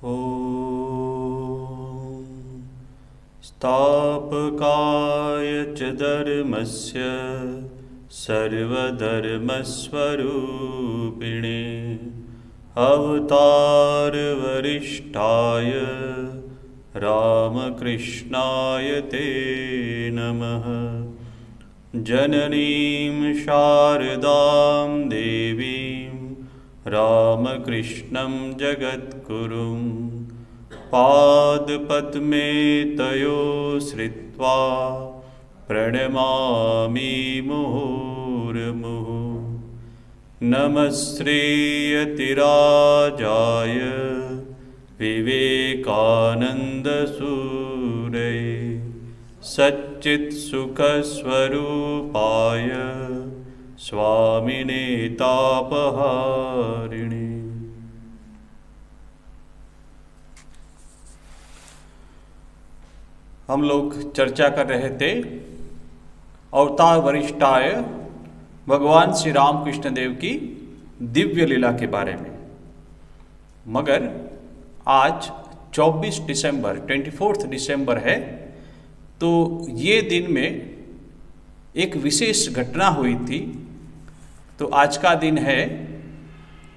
ॐ स्थापकाय च धर्मस्य सर्वधर्मस्वरूपिणे अवतारवरिष्ठाय रामकृष्णाय ते नमः। जननीं शारदां देवीं रामकृष्णं जगद्गुरुं पादपद्मे तयो श्रित्वा प्रणमामि मुहुर्मुहुः। नमस्तेऽतिराजाय विवेकानन्दसूरये सच्चित्सुखस्वरूपाय स्वामिने तापहारिणे। हम लोग चर्चा कर रहे थे अवतार वरिष्ठाय भगवान श्री रामकृष्ण देव की दिव्य लीला के बारे में। मगर आज 24 दिसंबर है, तो ये दिन में एक विशेष घटना हुई थी। तो आज का दिन है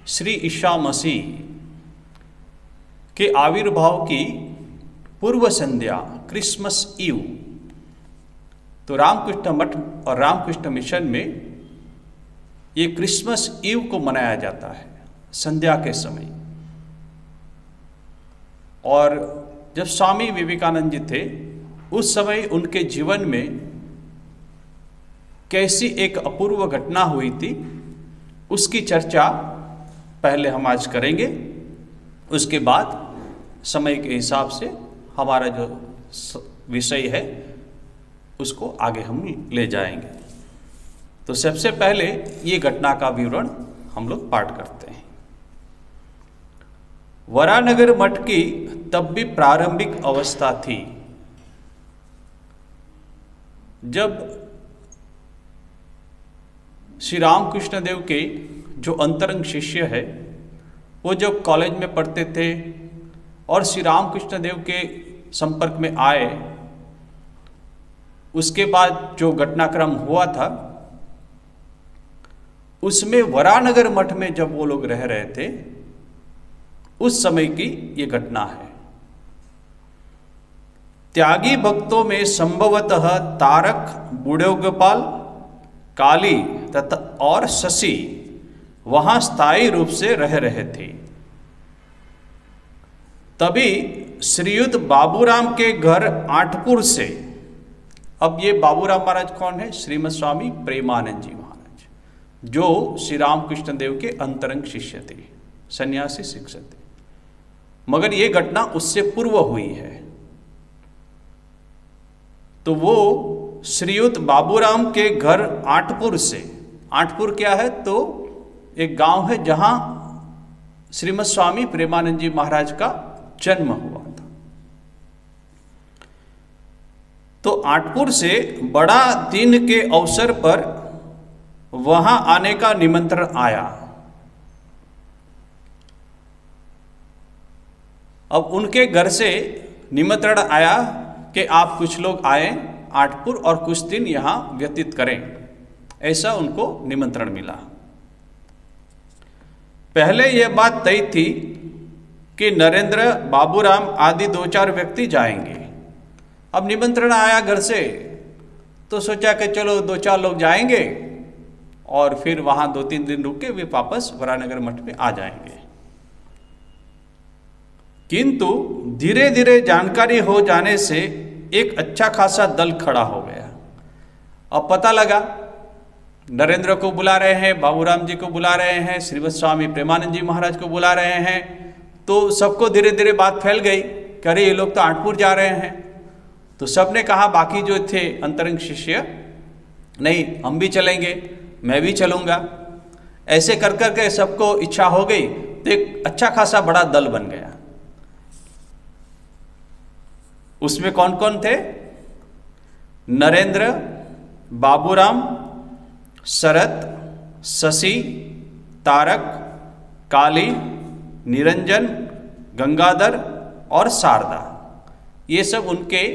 श्री ईसा मसीह के आविर्भाव की पूर्व संध्या, क्रिसमस ईव। तो रामकृष्ण मठ और रामकृष्ण मिशन में ये क्रिसमस ईव को मनाया जाता है संध्या के समय। और जब स्वामी विवेकानंद जी थे उस समय उनके जीवन में कैसी एक अपूर्व घटना हुई थी, उसकी चर्चा पहले हम आज करेंगे। उसके बाद समय के हिसाब से हमारा जो विषय है उसको आगे हम ले जाएंगे। तो सबसे पहले ये घटना का विवरण हम लोग पाठ करते हैं। वरानगर मठ की तब भी प्रारंभिक अवस्था थी, जब श्री रामकृष्ण देव के जो अंतरंग शिष्य है वो जब कॉलेज में पढ़ते थे और श्री रामकृष्ण देव के संपर्क में आए, उसके बाद जो घटनाक्रम हुआ था उसमें वरानगर मठ में जब वो लोग रह रहे थे उस समय की ये घटना है। त्यागी भक्तों में संभवतः तारक, बूढ़ोगोपाल, काली तथा और शशि वहां स्थायी रूप से रह रहे थे। तभी श्रीयुत बाबूराम के घर आठपुर से, अब ये बाबूराम महाराज कौन है? श्रीमद स्वामी प्रेमानंद जी महाराज, जो श्री रामकृष्ण देव के अंतरंग शिष्य थे, सन्यासी शिक्षक थे। मगर ये घटना उससे पूर्व हुई है। तो वो श्रीयुत बाबूराम के घर आठपुर से, आठपुर क्या है? तो एक गांव है जहां श्रीमद स्वामी प्रेमानंद जी महाराज का जन्म हुआ था। तो आठपुर से बड़ा दिन के अवसर पर वहां आने का निमंत्रण आया। अब उनके घर से निमंत्रण आया कि आप कुछ लोग आए आठपुर और कुछ दिन यहां व्यतीत करें, ऐसा उनको निमंत्रण मिला। पहले यह बात तय थी कि नरेंद्र, बाबूराम आदि 2-4 व्यक्ति जाएंगे। अब निमंत्रण आया घर से, तो सोचा कि चलो 2-4 लोग जाएंगे और फिर वहां 2-3 दिन रुक के वे वापस वरानगर मठ में आ जाएंगे। किंतु धीरे धीरे जानकारी हो जाने से एक अच्छा खासा दल खड़ा हो गया। अब पता लगा नरेंद्र को बुला रहे हैं, बाबूराम जी को बुला रहे हैं, श्रीमद स्वामी प्रेमानंद जी महाराज को बुला रहे हैं। तो सबको धीरे धीरे बात फैल गई कि अरे ये लोग तो आठपुर जा रहे हैं। तो सबने कहा, बाकी जो थे अंतरंग शिष्य, नहीं हम भी चलेंगे, मैं भी चलूँगा। ऐसे कर कर के सबको इच्छा हो गई, तो एक अच्छा खासा बड़ा दल बन गया। उसमें कौन कौन थे? नरेंद्र, बाबूराम, शरत, शशि, तारक, काली, निरंजन, गंगाधर और शारदा, ये सब उनके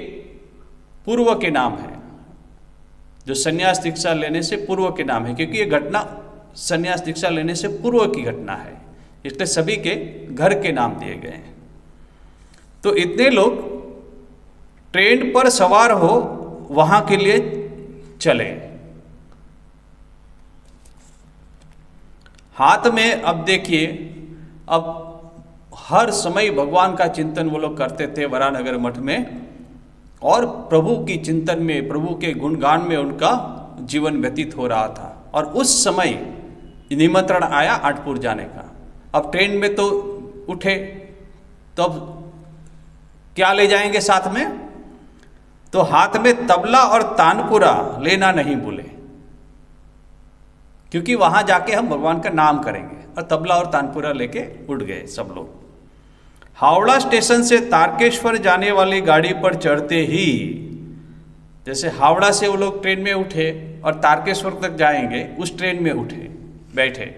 पूर्व के नाम हैं, जो संन्यास दीक्षा लेने से पूर्व के नाम है, क्योंकि ये घटना संन्यास दीक्षा लेने से पूर्व की घटना है, इसलिए सभी के घर के नाम दिए गए हैं। तो इतने लोग ट्रेन पर सवार हो वहां के लिए चले। हाथ में, अब देखिए, अब हर समय भगवान का चिंतन वो लोग करते थे वरानगर मठ में, और प्रभु की चिंतन में, प्रभु के गुणगान में उनका जीवन व्यतीत हो रहा था। और उस समय निमंत्रण आया आठपुर जाने का। अब ट्रेन में तो उठे, तो अब क्या ले जाएंगे साथ में? तो हाथ में तबला और तानपुरा लेना नहीं भूले, क्योंकि वहां जाके हम भगवान का नाम करेंगे। और तबला और तानपुरा लेके उठ गए सब लोग। हावड़ा स्टेशन से तारकेश्वर जाने वाली गाड़ी पर चढ़ते ही, जैसे हावड़ा से वो लोग ट्रेन में उठे और तारकेश्वर तक जाएंगे, उस ट्रेन में उठे, बैठे,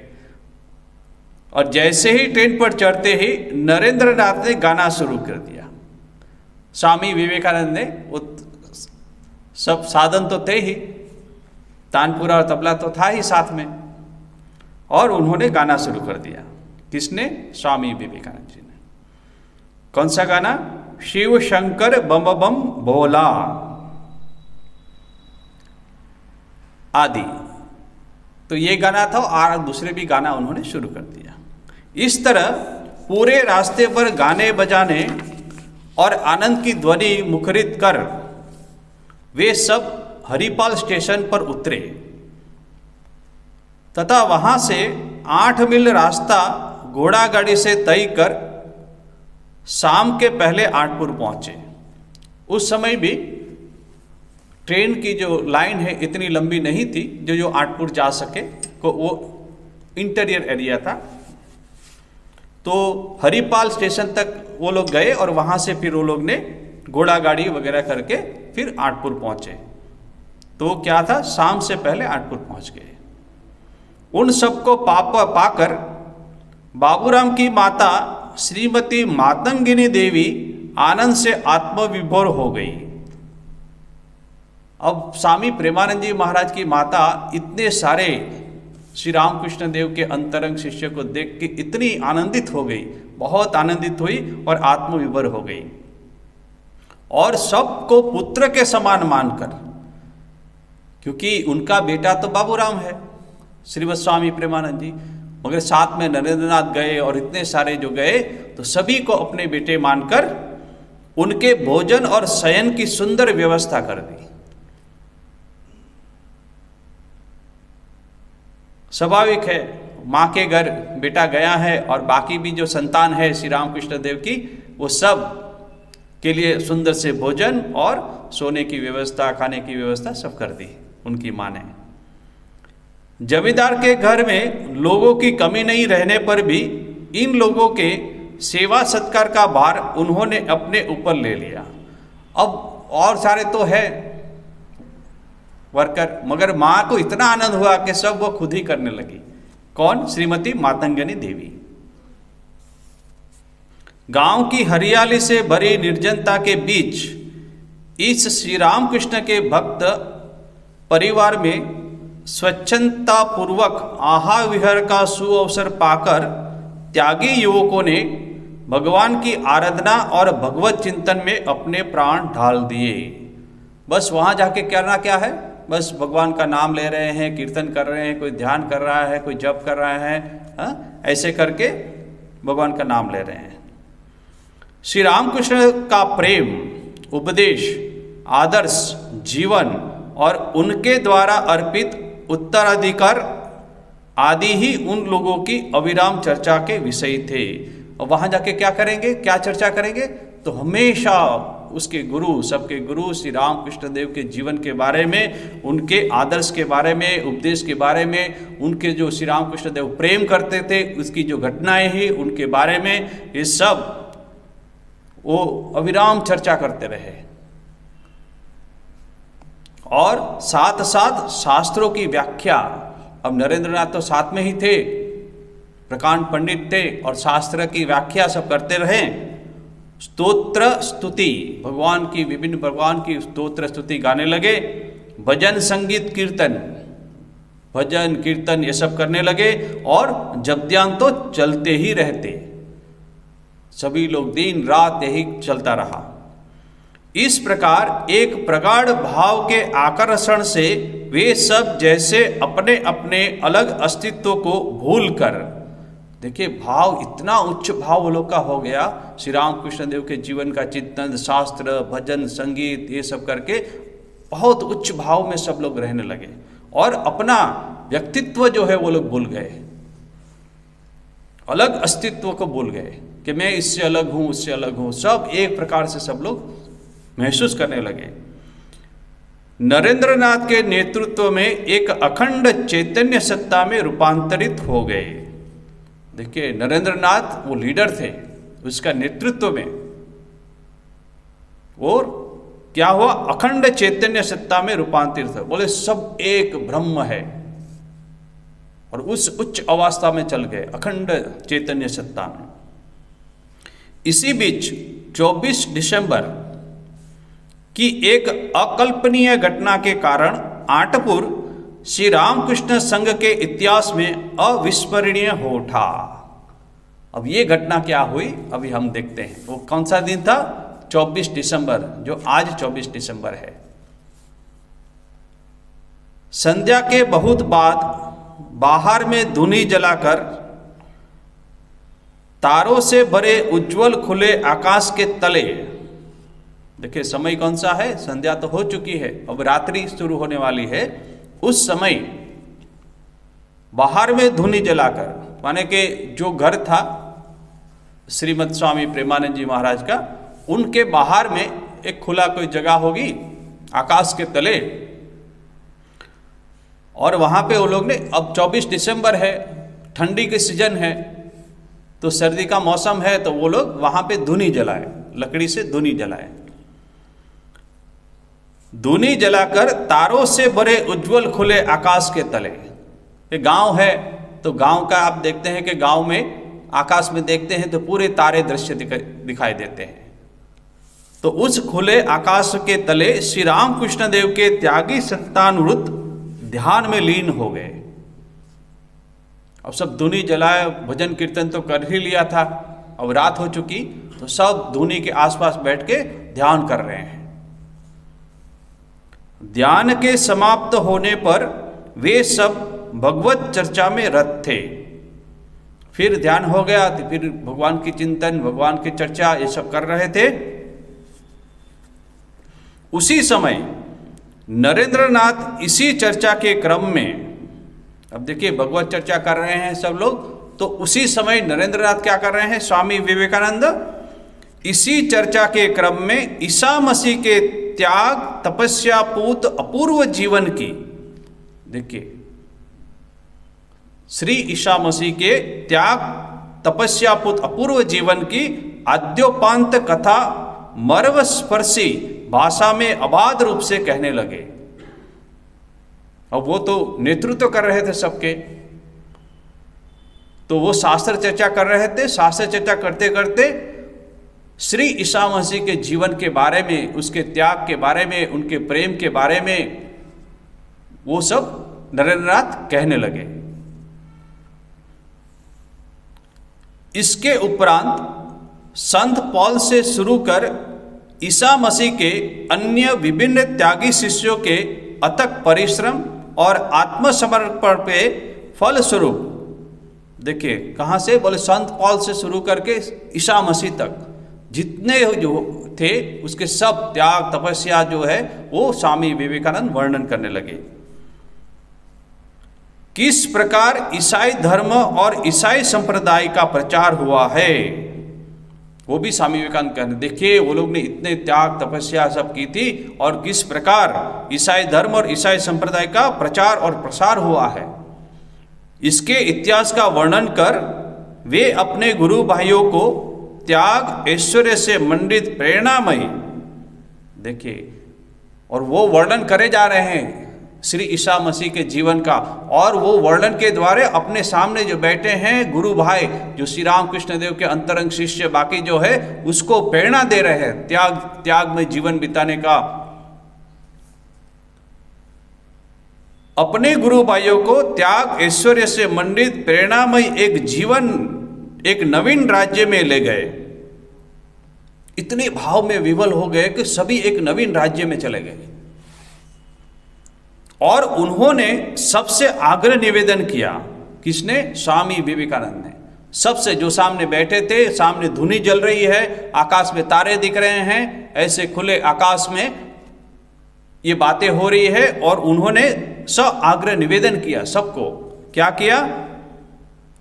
और जैसे ही ट्रेन पर चढ़ते ही नरेंद्र नाथ ने गाना शुरू कर दिया। स्वामी विवेकानंद ने, वो सब साधन तो थे ही, तानपुरा और तबला तो था ही साथ में, और उन्होंने गाना शुरू कर दिया। किसने? स्वामी विवेकानंद जी ने। कौन सा गाना? शिव शंकर बम बम भोला आदि। तो ये गाना था, और दूसरे भी गाना उन्होंने शुरू कर दिया। इस तरह पूरे रास्ते पर गाने बजाने और आनंद की ध्वनि मुखरित कर वे सब हरिपाल स्टेशन पर उतरे, तथा वहां से 8 मील रास्ता घोड़ा गाड़ी से तय कर शाम के पहले आठपुर पहुंचे। उस समय भी ट्रेन की जो लाइन है इतनी लंबी नहीं थी जो आठपुर जा सके, को वो इंटीरियर एरिया था। तो हरिपाल स्टेशन तक वो लोग गए, और वहां से फिर वो लोग ने घोड़ा गाड़ी वगैरह करके फिर आठपुर पहुंचे। तो क्या था, शाम से पहले आठपुर पहुंच गए। उन सबको पाकर बाबूराम की माता श्रीमती मातंगिनी देवी आनंद से आत्मविभोर हो गई। अब स्वामी प्रेमानंद जी महाराज की माता इतने सारे श्री रामकृष्ण देव के अंतरंग शिष्य को देख के इतनी आनंदित हो गई, बहुत आनंदित हुई और आत्मविभोर हो गई, और सबको पुत्र के समान मानकर, क्योंकि उनका बेटा तो बाबूराम है, श्रीमद स्वामी प्रेमानंद जी, मगर साथ में नरेंद्रनाथ गए और इतने सारे जो गए, तो सभी को अपने बेटे मानकर उनके भोजन और शयन की सुंदर व्यवस्था कर दी। स्वाभाविक है, माँ के घर बेटा गया है और बाकी भी जो संतान है श्री रामकृष्ण देव की, वो सब के लिए सुंदर से भोजन और सोने की व्यवस्था, खाने की व्यवस्था सब कर दी उनकी माँ ने। जमींदार के घर में लोगों की कमी नहीं रहने पर भी इन लोगों के सेवा सत्कार का भार उन्होंने अपने ऊपर ले लिया। अब और सारे तो है वर्कर, मगर माँ को इतना आनंद हुआ कि सब वो खुद ही करने लगी। कौन? श्रीमती मातंगिनी देवी। गांव की हरियाली से भरी निर्जनता के बीच इस श्री रामकृष्ण के भक्त परिवार में स्वच्छंदता पूर्वक आहार विहार का सुअवसर पाकर त्यागी युवकों ने भगवान की आराधना और भगवत चिंतन में अपने प्राण ढाल दिए। बस वहां जाके करना क्या है, बस भगवान का नाम ले रहे हैं, कीर्तन कर रहे हैं, कोई ध्यान कर रहा है, कोई जप कर रहा है, ऐसे करके भगवान का नाम ले रहे हैं। श्री रामकृष्ण का प्रेम, उपदेश, आदर्श, जीवन और उनके द्वारा अर्पित उत्तराधिकार आदि ही उन लोगों की अविराम चर्चा के विषय थे। और वहां जाके क्या करेंगे, क्या चर्चा करेंगे? तो हमेशा उसके गुरु, सबके गुरु श्री रामकृष्ण देव के जीवन के बारे में, उनके आदर्श के बारे में, उपदेश के बारे में, उनके जो श्री रामकृष्ण देव प्रेम करते थे उसकी जो घटनाएं ही उनके बारे में, ये सब वो अविराम चर्चा करते रहे। और साथ साथ शास्त्रों की व्याख्या। अब नरेंद्रनाथ तो साथ में ही थे, प्रकांड पंडित थे और शास्त्र की व्याख्या सब करते रहे। स्तोत्र स्तुति, भगवान की विभिन्न भगवान की स्तोत्र स्तुति गाने लगे। भजन संगीत कीर्तन, भजन कीर्तन ये सब करने लगे और जपध्यान तो चलते ही रहते। सभी लोग दिन रात यही चलता रहा। इस प्रकार एक प्रगाढ़ भाव के आकर्षण से वे सब जैसे अपने अपने अलग अस्तित्व को भूलकर, देखिए भाव इतना उच्च भाव वो लोग का हो गया। श्री रामकृष्ण देव के जीवन का चिंतन, शास्त्र, भजन, संगीत ये सब करके बहुत उच्च भाव में सब लोग रहने लगे और अपना व्यक्तित्व जो है वो लोग भूल गए, अलग अस्तित्व को भूल गए कि मैं इससे अलग हूं, उससे अलग हूं। सब एक प्रकार से सब लोग महसूस करने लगे। नरेंद्रनाथ के नेतृत्व में एक अखंड चैतन्य सत्ता में रूपांतरित हो गए। देखिए नरेंद्रनाथ वो लीडर थे, उसका नेतृत्व में, और क्या हुआ, अखंड चैतन्य सत्ता में रूपांतरित हो। बोले सब एक ब्रह्म है और उस उच्च अवस्था में चल गए, अखंड चैतन्य सत्ता में। इसी बीच 24 दिसंबर की एक अकल्पनीय घटना के कारण आटपुर श्री रामकृष्ण संघ के इतिहास में अविस्मरणीय हो उठा। अब ये घटना क्या हुई अभी हम देखते हैं। वो कौन सा दिन था? 24 दिसंबर, जो आज 24 दिसंबर है। संध्या के बहुत बाद बाहर में धूनी जलाकर तारों से भरे उज्जवल खुले आकाश के तले, देखिए समय कौन सा है? संध्या तो हो चुकी है, अब रात्रि शुरू होने वाली है। उस समय बाहर में धूनी जलाकर, माने कि जो घर था श्रीमद स्वामी प्रेमानंद जी महाराज का, उनके बाहर में एक खुला कोई जगह होगी आकाश के तले, और वहां पे वो लोग ने, अब 24 दिसंबर है, ठंडी के सीजन है, तो सर्दी का मौसम है, तो वो लोग वहां पे धूनी जलाए, लकड़ी से धूनी जलाए। धूनी जलाकर तारों से भरे उज्जवल खुले आकाश के तले, ये गांव है तो गांव का आप देखते हैं कि गांव में आकाश में देखते हैं तो पूरे तारे दृश्य दिखाई देते हैं। तो उस खुले आकाश के तले श्री रामकृष्ण देव के त्यागी संतान वृत्त ध्यान में लीन हो गए। अब सब धूनी जलाए, भजन कीर्तन तो कर ही लिया था, अब रात हो चुकी, तो सब धूनी के आसपास बैठ के ध्यान कर रहे हैं। ध्यान के समाप्त होने पर वे सब भगवत चर्चा में रत थे। फिर ध्यान हो गया तो फिर भगवान की चिंतन, भगवान की चर्चा ये सब कर रहे थे। उसी समय नरेंद्रनाथ इसी चर्चा के क्रम में, अब देखिए भगवत चर्चा कर रहे हैं सब लोग, तो उसी समय नरेंद्रनाथ क्या कर रहे हैं? स्वामी विवेकानंद इसी चर्चा के क्रम में ईसा मसीह के त्याग तपस्या पूत अपूर्व जीवन की, देखिए श्री ईसा मसीह के त्याग तपस्या पूत अपूर्व जीवन की आद्योपांत कथा मर्व स्पर्शी भाषा में अबाध रूप से कहने लगे। अब वो तो नेतृत्व कर रहे थे सबके, तो वो शास्त्र चर्चा कर रहे थे। शास्त्र चर्चा करते करते श्री ईसा मसीह के जीवन के बारे में, उसके त्याग के बारे में, उनके प्रेम के बारे में वो सब नरेंद्रनाथ कहने लगे। इसके उपरांत संत पॉल से शुरू कर ईसा मसीह के अन्य विभिन्न त्यागी शिष्यों के अथक परिश्रम और आत्मसमर्पण पे फल स्वरूप, देखिए कहाँ से? बोले संत पॉल से शुरू करके ईसा मसीह तक जितने जो थे उसके सब त्याग तपस्या जो है वो स्वामी विवेकानंद वर्णन करने लगे। किस प्रकार ईसाई धर्म और ईसाई संप्रदाय का प्रचार हुआ है वो भी स्वामी विवेकानंद कहते। देखिए वो लोग ने इतने त्याग तपस्या सब की थी और किस प्रकार ईसाई धर्म और ईसाई संप्रदाय का प्रचार और प्रसार हुआ है, इसके इतिहास का वर्णन कर वे अपने गुरु भाइयों को त्याग ऐश्वर्य से मंडित प्रेरणामयी, देखिए, और वो वर्णन करे जा रहे हैं श्री ईसा मसीह के जीवन का, और वो वर्णन के द्वारा अपने सामने जो बैठे हैं गुरु भाई, जो श्री राम कृष्ण देव के अंतरंग शिष्य बाकी जो है, उसको प्रेरणा दे रहे हैं त्याग में जीवन बिताने का। अपने गुरु भाइयों को त्याग ऐश्वर्य से मंडित प्रेरणामय एक जीवन, एक नवीन राज्य में ले गए। इतने भाव में विवल हो गए कि सभी एक नवीन राज्य में चले गए। और उन्होंने सबसे आग्रह निवेदन किया। किसने? स्वामी विवेकानंद ने। सबसे, जो सामने बैठे थे, सामने धुनी जल रही है, आकाश में तारे दिख रहे हैं, ऐसे खुले आकाश में ये बातें हो रही है, और उन्होंने सब आग्रह निवेदन किया सबको। क्या किया?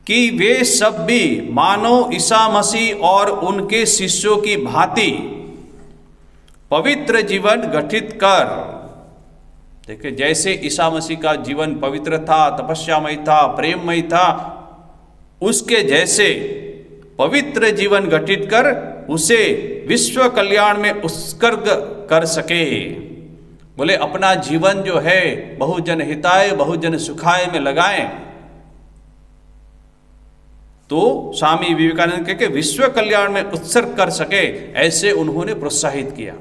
कि वे सब भी मानो ईसा मसीह और उनके शिष्यों की भांति पवित्र जीवन गठित कर। देखिए, जैसे ईसा मसीह का जीवन पवित्र था, तपस्यामय था, प्रेममय था, उसके जैसे पवित्र जीवन गठित कर उसे विश्व कल्याण में उत्सर्ग कर सके। बोले अपना जीवन जो है बहुजन हिताय बहुजन सुखाय में लगाएं। तो स्वामी विवेकानंद के विश्व कल्याण में उत्सर्ग कर सके, ऐसे उन्होंने प्रोत्साहित किया।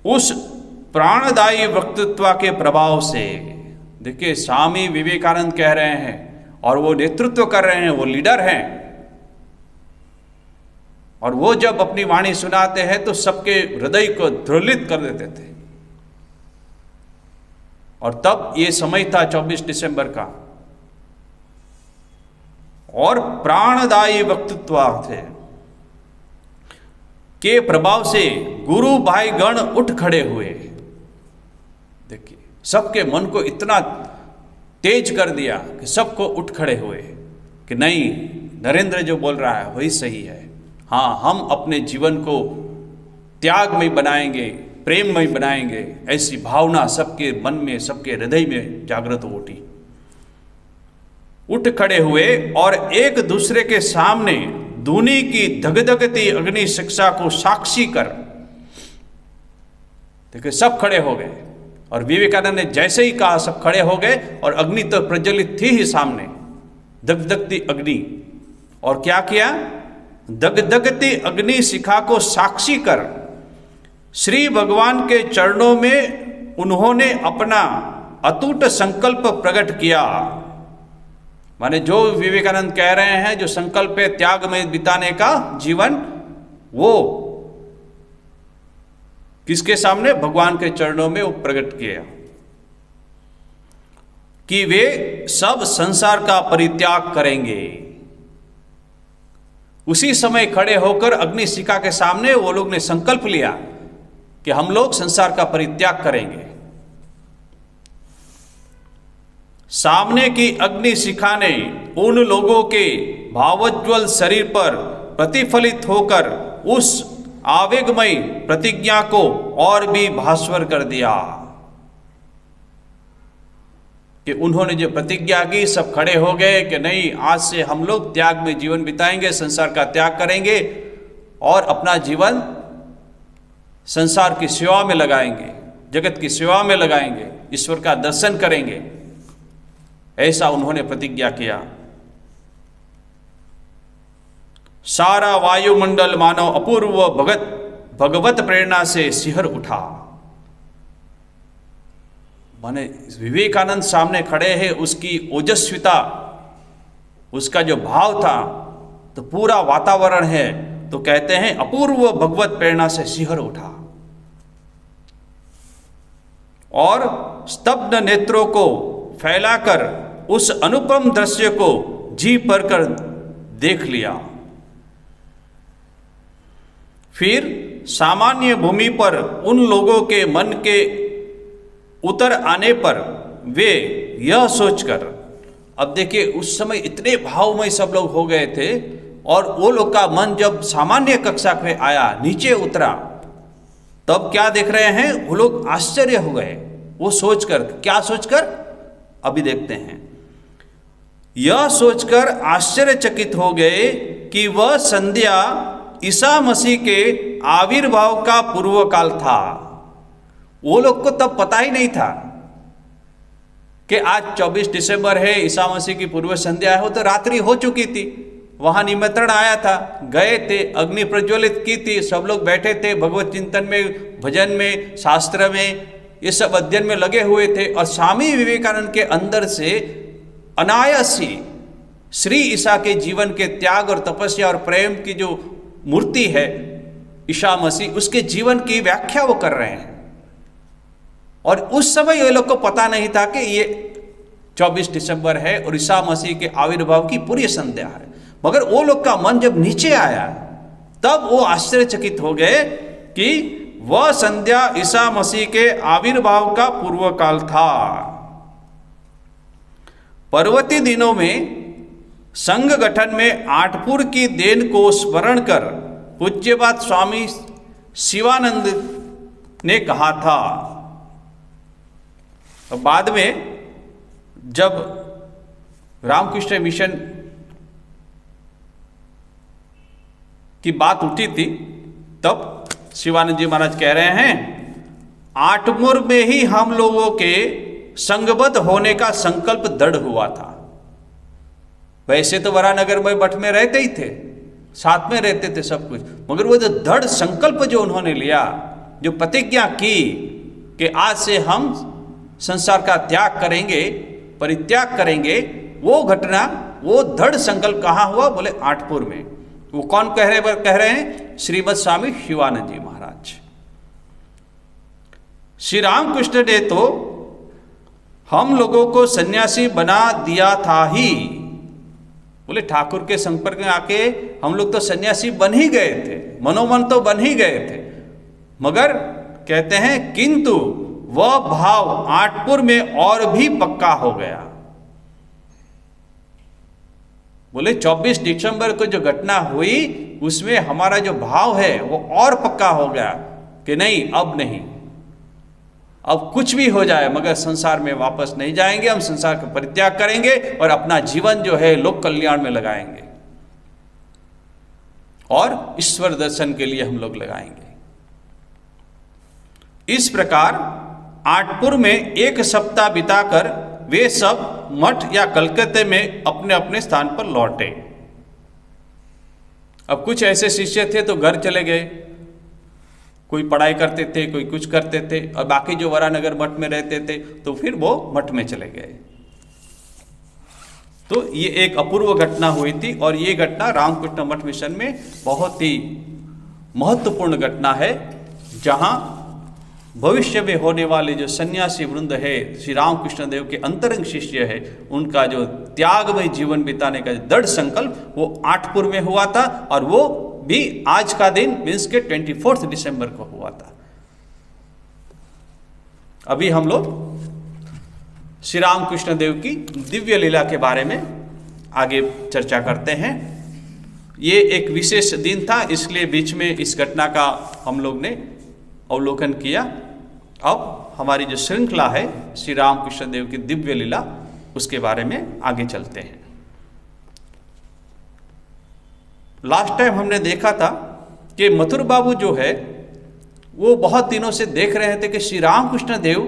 उस प्राणदायी वक्तृत्व के प्रभाव से, देखिए स्वामी विवेकानंद कह रहे हैं और वो नेतृत्व कर रहे हैं, वो लीडर हैं, और वो जब अपनी वाणी सुनाते हैं तो सबके हृदय को ध्रुलित कर देते थे। और तब ये समय था 24 दिसंबर का, और प्राणदायी वक्तृत्व थे के प्रभाव से गुरु भाई गण उठ खड़े हुए। देखिए, सबके मन को इतना तेज कर दिया कि सबको उठ खड़े हुए कि नहीं, नरेंद्र जो बोल रहा है वही सही है। हाँ, हम अपने जीवन को त्यागमय बनाएंगे, प्रेममय बनाएंगे, ऐसी भावना सबके मन में, सबके हृदय में जागृत उठी। उठ खड़े हुए और एक दूसरे के सामने धुनी की धगधगती अग्नि शिक्षा को साक्षी कर, देखिए सब खड़े हो गए। और विवेकानंद ने जैसे ही कहा सब खड़े हो गए, और अग्नि तो प्रज्वलित थी ही सामने, दगदगती अग्नि। और क्या किया? दगदगती अग्नि शिखा को साक्षी कर श्री भगवान के चरणों में उन्होंने अपना अटूट संकल्प प्रकट किया। माने जो विवेकानंद कह रहे हैं, जो संकल्प है त्याग में बिताने का जीवन, वो किसके सामने? भगवान के चरणों में वो प्रकट किया कि वे सब संसार का परित्याग करेंगे। उसी समय खड़े होकर अग्निशिखा के सामने वो लोग ने संकल्प लिया कि हम लोग संसार का परित्याग करेंगे। सामने की अग्निशिखा ने उन लोगों के भावोज्वल शरीर पर प्रतिफलित होकर उस आवेगमय प्रतिज्ञा को और भी भास्वर कर दिया कि उन्होंने जो प्रतिज्ञा की, सब खड़े हो गए कि नहीं, आज से हम लोग त्याग में जीवन बिताएंगे, संसार का त्याग करेंगे और अपना जीवन संसार की सेवा में लगाएंगे, जगत की सेवा में लगाएंगे, ईश्वर का दर्शन करेंगे। ऐसा उन्होंने प्रतिज्ञा किया। सारा वायुमंडल मानो अपूर्व भगवत प्रेरणा से सिहर उठा। माने विवेकानंद सामने खड़े हैं, उसकी ओजस्विता, उसका जो भाव था, तो पूरा वातावरण है, तो कहते हैं अपूर्व भगवत प्रेरणा से सिहर उठा और स्तब्ध नेत्रों को फैलाकर उस अनुपम दृश्य को जी भरकर देख लिया। फिर सामान्य भूमि पर उन लोगों के मन के उतर आने पर वे यह सोचकर, अब देखिए उस समय इतने भावमय सब लोग हो गए थे, और वो लोग का मन जब सामान्य कक्षा में आया, नीचे उतरा, तब क्या देख रहे हैं वो लोग? आश्चर्य हो गए। वो सोचकर, क्या सोचकर? अभी देखते हैं। यह सोचकर आश्चर्यचकित हो गए कि वह संध्या ईसा मसीह के आविर्भाव का पूर्व काल था। वो लोग को तब पता ही नहीं था कि आज 24 दिसंबर है, ईसा मसीह की पूर्व संध्या है। वो तो रात्रि हो चुकी थी, वहां निमंत्रण आया था, गए थे, अग्नि प्रज्वलित की थी, सब लोग बैठे थे, भगवत चिंतन में, भजन में, शास्त्र में, ये सब अध्ययन में लगे हुए थे। और स्वामी विवेकानंद के अंदर से अनायास ही श्री ईसा के जीवन के त्याग और तपस्या और प्रेम की जो मूर्ति है ईसा मसीह, उसके जीवन की व्याख्या वो कर रहे हैं। और उस समय ये लोग को पता नहीं था कि ये 24 दिसंबर है और ईसा मसीह के आविर्भाव की पूरी संध्या है। मगर वो लोग का मन जब नीचे आया तब वो आश्चर्यचकित हो गए कि वह संध्या ईसा मसीह के आविर्भाव का पूर्व काल था। पर्वती दिनों में संघ गठन में आठपुर की देन को स्मरण कर पूज्यपाद स्वामी शिवानंद ने कहा था। बाद में जब रामकृष्ण मिशन की बात उठी थी तब शिवानंद जी महाराज कह रहे हैं, आठपुर में ही हम लोगों के संघबद्ध होने का संकल्प दृढ़ हुआ था। वैसे तो वरानगर में मठ में रहते ही थे, साथ में रहते थे सब कुछ, मगर वो जो दृढ़ संकल्प जो उन्होंने लिया, जो प्रतिज्ञा की कि आज से हम संसार का त्याग करेंगे, परित्याग करेंगे, वो घटना, वो दृढ़ संकल्प कहाँ हुआ? बोले आठपुर में। वो कौन कह रहे हैं? श्रीमद स्वामी शिवानंद जी महाराज। श्री रामकृष्ण ने तो हम लोगों को सन्यासी बना दिया था ही। बोले ठाकुर के संपर्क में आके हम लोग तो सन्यासी बन ही गए थे, मनोमन तो बन ही गए थे, मगर कहते हैं किंतु वह भाव आठपुर में और भी पक्का हो गया। बोले 24 दिसंबर को जो घटना हुई उसमें हमारा जो भाव है वो और पक्का हो गया कि नहीं, अब नहीं, अब कुछ भी हो जाए मगर संसार में वापस नहीं जाएंगे, हम संसार का परित्याग करेंगे और अपना जीवन जो है लोक कल्याण में लगाएंगे और ईश्वर दर्शन के लिए हम लोग लगाएंगे। इस प्रकार आठपुर में एक सप्ताह बिताकर वे सब मठ या कलकत्ते में अपने अपने स्थान पर लौटे। अब कुछ ऐसे शिष्य थे तो घर चले गए, कोई पढ़ाई करते थे, कोई कुछ करते थे, और बाकी जो वरानगर मठ में रहते थे तो फिर वो मठ में चले गए। तो ये एक अपूर्व घटना हुई थी और ये घटना रामकृष्ण मठ मिशन में बहुत ही महत्वपूर्ण घटना है, जहां भविष्य में होने वाले जो सन्यासी वृंद है, श्री रामकृष्ण देव के अंतरंग शिष्य है, उनका जो त्यागमय जीवन बिताने का दृढ़ संकल्प वो आठपुर में हुआ था। और वो भी आज का दिन मीन्स के 24 दिसंबर को हुआ था। अभी हम लोग श्री रामकृष्ण देव की दिव्य लीला के बारे में आगे चर्चा करते हैं। ये एक विशेष दिन था, इसलिए बीच में इस घटना का हम लोग ने अवलोकन किया। अब हमारी जो श्रृंखला है श्री रामकृष्ण देव की दिव्य लीला, उसके बारे में आगे चलते हैं। लास्ट टाइम हमने देखा था कि मथुर बाबू जो है वो बहुत दिनों से देख रहे थे कि श्री रामकृष्ण देव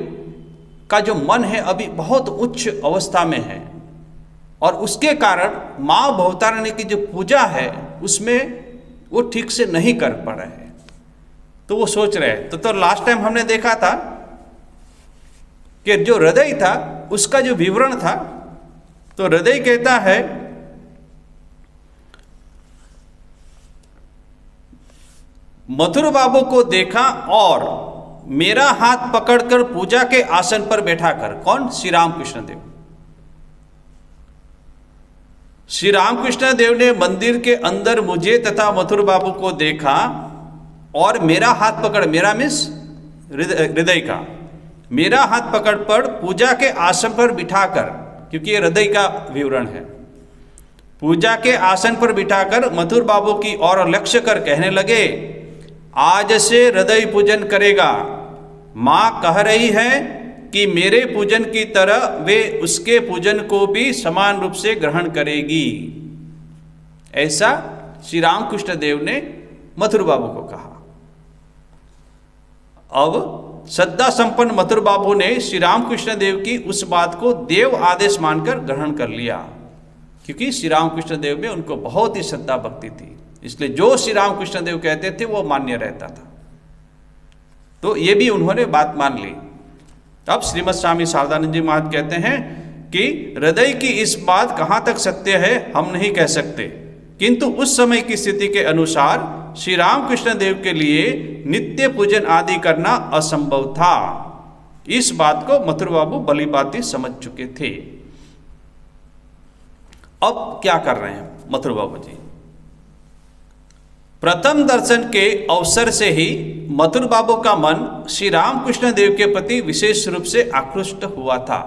का जो मन है अभी बहुत उच्च अवस्था में है और उसके कारण माँ भवतारिणी की जो पूजा है उसमें वो ठीक से नहीं कर पा रहे हैं। तो वो सोच रहे हैं तो लास्ट टाइम हमने देखा था कि जो हृदय था उसका जो विवरण था, तो हृदय कहता है मथुर बाबू को देखा और मेरा हाथ पकड़कर पूजा के आसन पर बैठाकर। कौन? श्री रामकृष्ण देव। श्री रामकृष्ण देव ने मंदिर के अंदर मुझे तथा मथुर बाबू को देखा और मेरा हाथ पकड़, मेरा मीन्स हृदय का, मेरा हाथ पकड़ पर पूजा के आसन पर बिठाकर, क्योंकि ये हृदय का विवरण है, पूजा के आसन पर बिठाकर मथुर बाबू की ओर लक्ष्य कर कहने लगे, आज से हृदय पूजन करेगा। माँ कह रही है कि मेरे पूजन की तरह वे उसके पूजन को भी समान रूप से ग्रहण करेगी। ऐसा श्री रामकृष्ण देव ने मथुर बाबू को कहा। अब श्रद्धा संपन्न मथुर बाबू ने श्री रामकृष्ण देव की उस बात को देव आदेश मानकर ग्रहण कर लिया, क्योंकि श्री रामकृष्ण देव में उनको बहुत ही श्रद्धा भक्ति थी, इसलिए जो श्री रामकृष्ण देव कहते थे वो मान्य रहता था। तो ये भी उन्होंने बात मान ली। अब श्रीमद स्वामी शारदानंद जी महाराज कहते हैं कि हृदय की इस बात कहाँ तक सत्य है हम नहीं कह सकते, किंतु उस समय की स्थिति के अनुसार श्री रामकृष्ण देव के लिए नित्य पूजन आदि करना असंभव था। इस बात को मथुर बाबू भली भांति समझ चुके थे। अब क्या कर रहे हैं मथुर बाबू जी? प्रथम दर्शन के अवसर से ही मथुर बाबू का मन श्री रामकृष्ण देव के प्रति विशेष रूप से आकृष्ट हुआ था।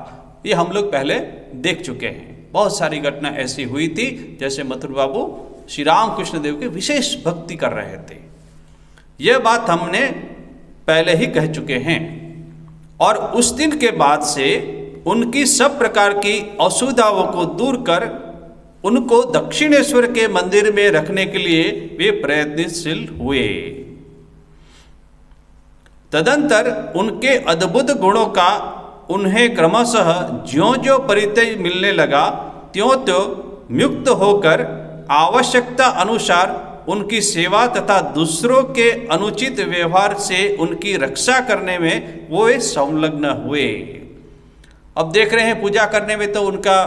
ये हम लोग पहले देख चुके हैं। बहुत सारी घटना ऐसी हुई थी जैसे मथुर बाबू श्री रामकृष्ण देव के विशेष भक्ति कर रहे थे। यह बात हमने पहले ही कह चुके हैं। और उस दिन के बाद से उनकी सब प्रकार की असुविधाओं को दूर कर उनको दक्षिणेश्वर के मंदिर में रखने के लिए वे प्रयत्नशील हुए। तदंतर उनके अद्भुत गुणों का उन्हें क्रमशः ज्यों ज्यों परिचय मिलने लगा त्यों त्यों मुक्त होकर आवश्यकता अनुसार उनकी सेवा तथा दूसरों के अनुचित व्यवहार से उनकी रक्षा करने में वो संलग्न हुए। अब देख रहे हैं पूजा करने में तो उनका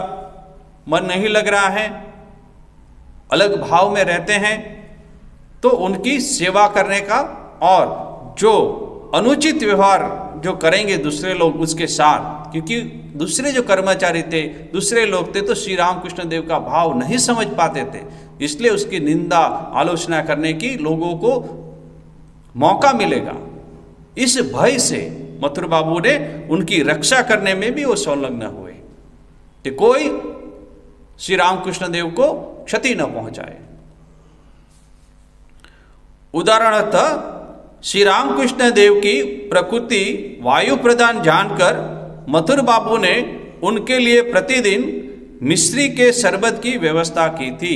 मन नहीं लग रहा है, अलग भाव में रहते हैं, तो उनकी सेवा करने का और जो अनुचित व्यवहार जो करेंगे दूसरे लोग उसके साथ, क्योंकि दूसरे जो कर्मचारी थे, दूसरे लोग थे, तो श्री रामकृष्ण देव का भाव नहीं समझ पाते थे, इसलिए उसकी निंदा आलोचना करने की लोगों को मौका मिलेगा। इस भय से मथुर बाबू ने उनकी रक्षा करने में भी वो संलग्न हुए कि कोई श्री रामकृष्ण देव को क्षति न पहुंचाए। उदाहरणतः श्री रामकृष्ण देव की प्रकृति वायु प्रदान जानकर मथुर बाबू ने उनके लिए प्रतिदिन मिश्री के शरबत की व्यवस्था की थी।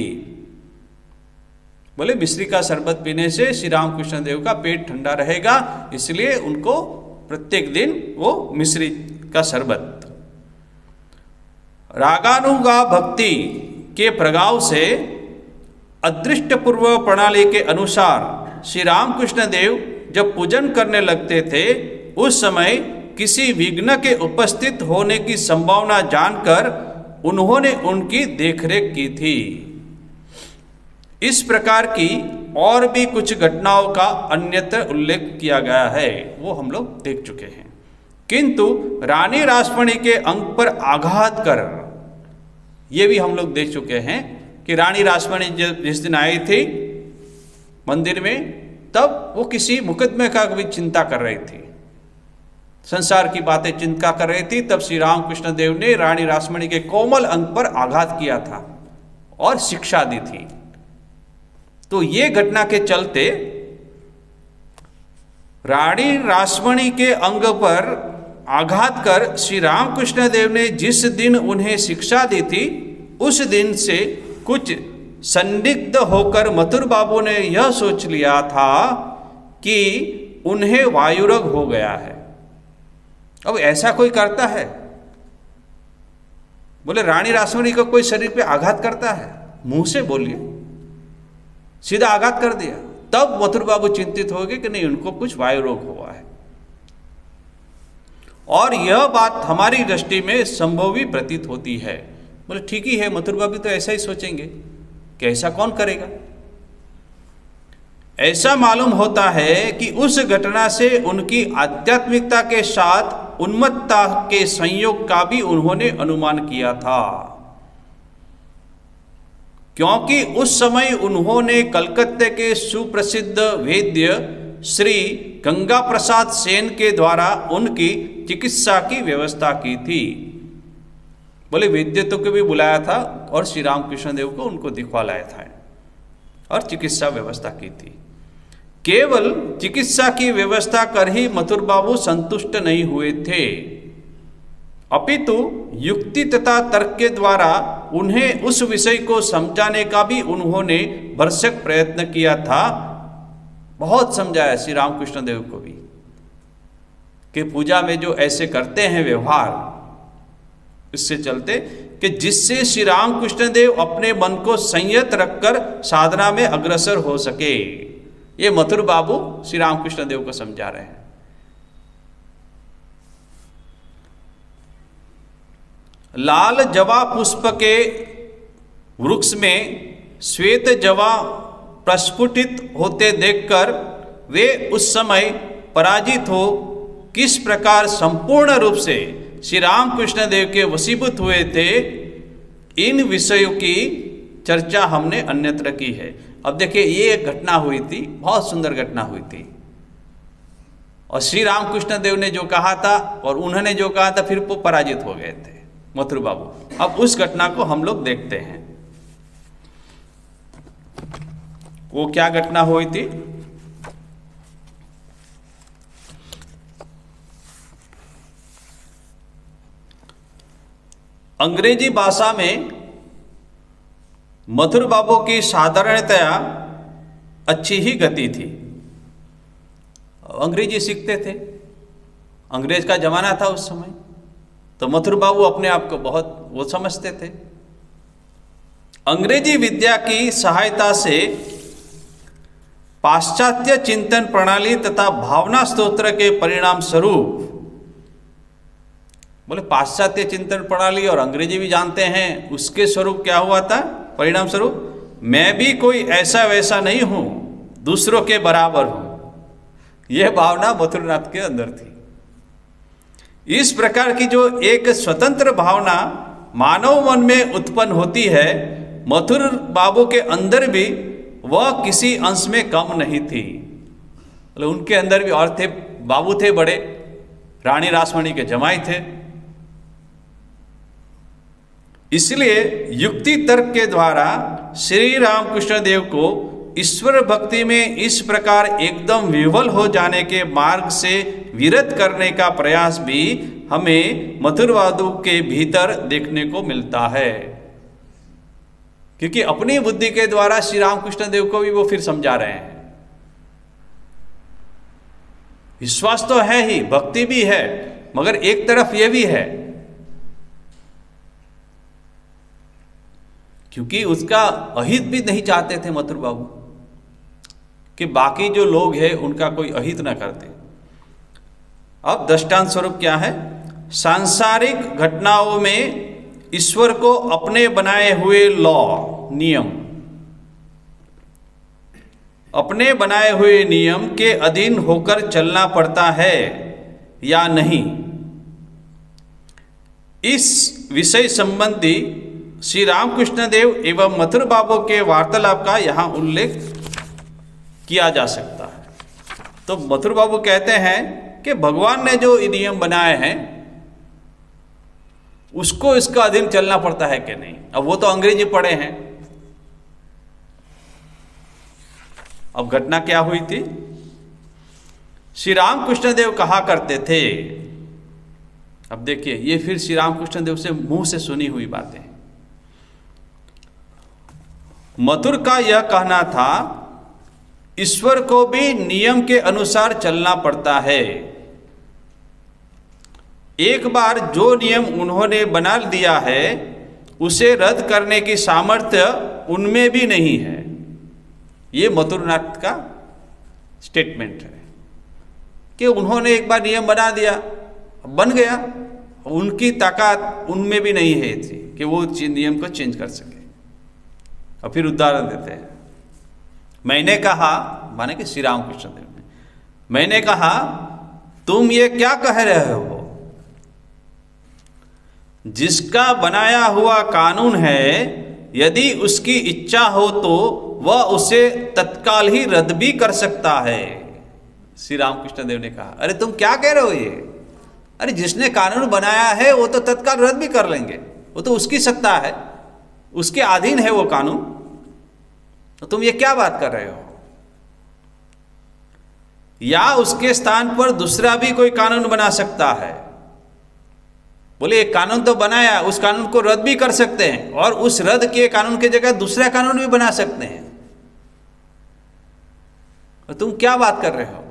बोले मिश्री का शरबत पीने से श्री रामकृष्ण देव का पेट ठंडा रहेगा, इसलिए उनको प्रत्येक दिन वो मिश्री का शरबत। रागानुगा भक्ति के प्रभाव से अदृष्ट पूर्व प्रणाली के अनुसार श्री रामकृष्ण देव जब पूजन करने लगते थे उस समय किसी विघ्न के उपस्थित होने की संभावना जानकर उन्होंने उनकी देखरेख की थी। इस प्रकार की और भी कुछ घटनाओं का अन्यत्र उल्लेख किया गया है, वो हम लोग देख चुके हैं। किंतु रानी रासमणी के अंग पर आघात कर, ये भी हम लोग देख चुके हैं कि रानी रासमणी जिस दिन आई थी मंदिर में, तब वो किसी मुकदमे का भी चिंता कर रही थी, संसार की बातें चिंता कर रही थी। तब श्री रामकृष्ण देव ने रानी रासमणी के कोमल अंग पर आघात किया था और शिक्षा दी थी। तो ये घटना के चलते रानी रासमणी के अंग पर आघात कर श्री रामकृष्ण देव ने जिस दिन उन्हें शिक्षा दी थी उस दिन से कुछ संदिग्ध होकर मथुर बाबू ने यह सोच लिया था कि उन्हें वायुरोग हो गया है। अब ऐसा कोई करता है? बोले रानी रासमणी को कोई शरीर पे आघात करता है? मुंह से बोलिए, सीधा आघात कर दिया, तब मथुर बाबू चिंतित हो गए कि नहीं उनको कुछ वायु रोग हुआ है। और यह बात हमारी दृष्टि में संभव भी प्रतीत होती है। बोले ठीक ही है, मथुर बाबू तो ऐसा ही सोचेंगे कि ऐसा कौन करेगा। ऐसा मालूम होता है कि उस घटना से उनकी आध्यात्मिकता के साथ उन्मत्तता के संयोग का भी उन्होंने अनुमान किया था, क्योंकि उस समय उन्होंने कलकत्ते के सुप्रसिद्ध वैद्य श्री गंगा प्रसाद सेन के द्वारा उनकी चिकित्सा की व्यवस्था की थी। बोले वैद्य को भी बुलाया था और श्री रामकृष्ण देव को उनको दिखवा लाया था और चिकित्सा व्यवस्था की थी। केवल चिकित्सा की व्यवस्था कर ही मथुर बाबू संतुष्ट नहीं हुए थे, अपितु युक्ति तथा तर्क के द्वारा उन्हें उस विषय को समझाने का भी उन्होंने भरसक प्रयत्न किया था। बहुत समझाया श्री रामकृष्ण देव को भी कि पूजा में जो ऐसे करते हैं व्यवहार, इससे चलते कि जिससे श्री रामकृष्ण देव अपने मन को संयत रखकर साधना में अग्रसर हो सके। ये मथुर बाबू श्री रामकृष्ण देव को समझा रहे हैं। लाल जवा पुष्प के वृक्ष में श्वेत जवा प्रस्फुटित होते देखकर वे उस समय पराजित हो किस प्रकार संपूर्ण रूप से श्री रामकृष्ण देव के वशीभूत हुए थे, इन विषयों की चर्चा हमने अन्यत्र की है। अब देखिए, ये एक घटना हुई थी, बहुत सुंदर घटना हुई थी, और श्री रामकृष्ण देव ने जो कहा था और उन्होंने जो कहा था, फिर वो पराजित हो गए थे मथुर बाबू। अब उस घटना को हम लोग देखते हैं, वो क्या घटना हुई थी। अंग्रेजी भाषा में मथुर बाबू की साधारणतया अच्छी ही गति थी। अंग्रेजी सीखते थे, अंग्रेज का जमाना था उस समय, तो मथुर बाबू अपने आप को बहुत वो समझते थे। अंग्रेजी विद्या की सहायता से पाश्चात्य चिंतन प्रणाली तथा भावना स्तोत्र के परिणाम स्वरूप, बोले पाश्चात्य चिंतन प्रणाली और अंग्रेजी भी जानते हैं, उसके स्वरूप क्या हुआ था, परिणाम स्वरूप मैं भी कोई ऐसा वैसा नहीं हूं, दूसरों के बराबर हूं, यह भावना मथुरनाथ के अंदर थी। इस प्रकार की जो एक स्वतंत्र भावना मानव मन में उत्पन्न होती है, मथुर बाबू के अंदर भी वह किसी अंश में कम नहीं थी। मतलब उनके अंदर भी और थे, बाबू थे बड़े, रानी रासमणी के जमाई थे। इसलिए युक्ति तर्क के द्वारा श्री रामकृष्ण देव को ईश्वर भक्ति में इस प्रकार एकदम विह्वल हो जाने के मार्ग से विरत करने का प्रयास भी हमें मथुरवादों के भीतर देखने को मिलता है, क्योंकि अपनी बुद्धि के द्वारा श्री रामकृष्ण देव को भी वो फिर समझा रहे हैं। विश्वास तो है ही, भक्ति भी है, मगर एक तरफ ये भी है, क्योंकि उसका अहित भी नहीं चाहते थे मथुर बाबू कि बाकी जो लोग हैं उनका कोई अहित ना करते। अब दृष्टांत स्वरूप क्या है, सांसारिक घटनाओं में ईश्वर को अपने बनाए हुए लॉ नियम, अपने बनाए हुए नियम के अधीन होकर चलना पड़ता है या नहीं, इस विषय संबंधी श्री रामकृष्ण देव एवं मथुर बाबू के वार्तालाप का यहाँ उल्लेख किया जा सकता है। तो मथुर बाबू कहते हैं कि भगवान ने जो नियम बनाए हैं उसको इसका अधीन चलना पड़ता है कि नहीं। अब वो तो अंग्रेजी पढ़े हैं। अब घटना क्या हुई थी, श्री रामकृष्ण देव कहा करते थे, अब देखिए ये फिर श्री रामकृष्ण देव से मुंह से सुनी हुई बातें। मथुर का यह कहना था, ईश्वर को भी नियम के अनुसार चलना पड़ता है। एक बार जो नियम उन्होंने बना दिया है उसे रद्द करने की सामर्थ्य उनमें भी नहीं है। ये मथुरनाथ का स्टेटमेंट है कि उन्होंने एक बार नियम बना दिया, बन गया, उनकी ताकत उनमें भी नहीं है थी कि वो नियम को चेंज कर सके। और फिर उदाहरण देते हैं, मैंने कहा, माने कि श्री रामकृष्ण देव ने, मैंने कहा तुम ये क्या कह रहे हो, जिसका बनाया हुआ कानून है यदि उसकी इच्छा हो तो वह उसे तत्काल ही रद्द भी कर सकता है। श्री रामकृष्ण देव ने कहा, अरे तुम क्या कह रहे हो ये, अरे जिसने कानून बनाया है वो तो तत्काल रद्द भी कर लेंगे, वो तो उसकी सत्ता है, उसके अधीन है वो कानून, तो तुम ये क्या बात कर रहे हो। या उसके स्थान पर दूसरा भी कोई कानून बना सकता है। बोले एक कानून तो बनाया, उस कानून को रद्द भी कर सकते हैं और उस रद्द किए कानून की जगह दूसरा कानून भी बना सकते हैं, और तुम क्या बात कर रहे हो।